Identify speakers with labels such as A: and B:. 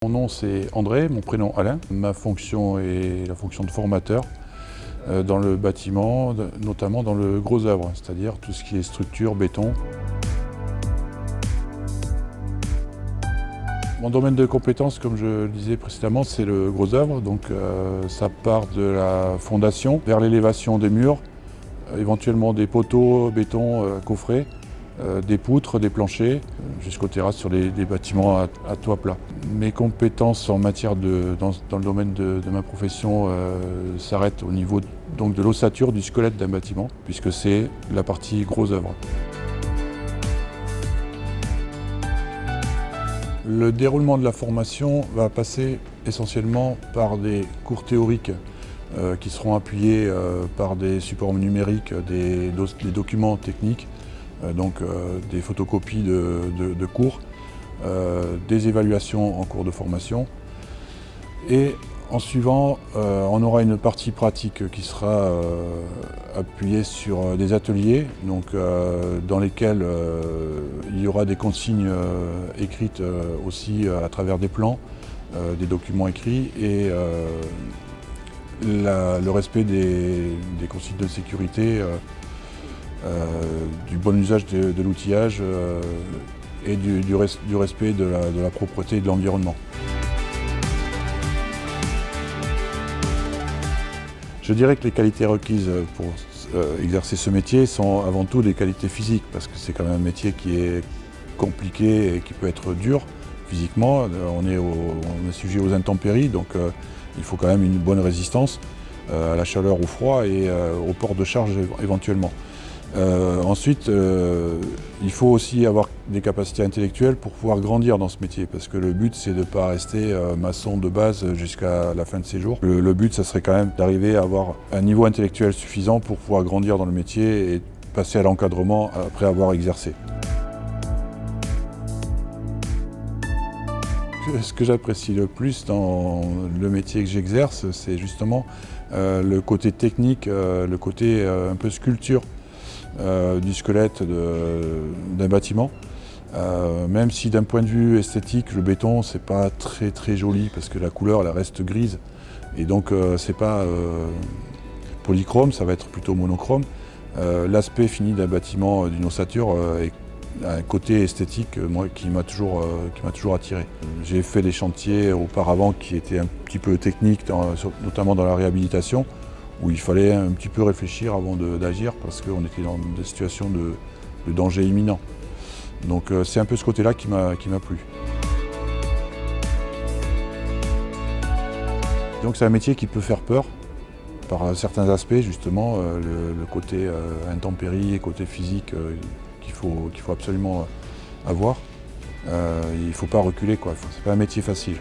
A: Mon nom c'est André, mon prénom Alain. Ma fonction est la fonction de formateur dans le bâtiment, notamment dans le gros œuvre, c'est-à-dire tout ce qui est structure, béton. Mon domaine de compétence, comme je le disais précédemment, c'est le gros œuvre. Donc ça part de la fondation vers l'élévation des murs, éventuellement des poteaux, béton, coffrets, des poutres, des planchers, jusqu'aux terrasses sur des bâtiments à toit plat. Mes compétences en matière dans le domaine de ma profession s'arrêtent au niveau donc, de l'ossature du squelette d'un bâtiment, puisque c'est la partie gros œuvre. Le déroulement de la formation va passer essentiellement par des cours théoriques qui seront appuyés par des supports numériques, des documents techniques, donc des photocopies de cours, des évaluations en cours de formation. Et en suivant, on aura une partie pratique qui sera appuyée sur des ateliers donc, dans lesquels il y aura des consignes écrites aussi à travers des plans, des documents écrits et le respect des consignes de sécurité, du bon usage de l'outillage et du respect de la propreté et de l'environnement. Je dirais que les qualités requises pour exercer ce métier sont avant tout des qualités physiques, parce que c'est quand même un métier qui est compliqué et qui peut être dur physiquement. On est sujet aux intempéries, donc il faut quand même une bonne résistance à la chaleur, au froid et au port de charge éventuellement. Ensuite, il faut aussi avoir des capacités intellectuelles pour pouvoir grandir dans ce métier, parce que le but c'est de ne pas rester maçon de base jusqu'à la fin de ses jours. Le but ça serait quand même d'arriver à avoir un niveau intellectuel suffisant pour pouvoir grandir dans le métier et passer à l'encadrement après avoir exercé. Ce que j'apprécie le plus dans le métier que j'exerce, c'est justement le côté technique, le côté un peu sculpture du squelette d'un bâtiment. Même si d'un point de vue esthétique, le béton c'est pas très joli parce que la couleur elle reste grise et donc c'est pas polychrome, ça va être plutôt monochrome. L'aspect fini d'un bâtiment, d'une ossature est un côté esthétique moi, qui m'a toujours attiré. J'ai fait des chantiers auparavant qui étaient un petit peu techniques, notamment dans la réhabilitation, où il fallait un petit peu réfléchir avant d'agir parce qu'on était dans des situations de danger imminent. Donc c'est un peu ce côté-là qui m'a plu. Donc c'est un métier qui peut faire peur par certains aspects, justement, le côté intempérie et côté physique qu'il faut absolument avoir. Il ne faut pas reculer, quoi. C'est pas un métier facile.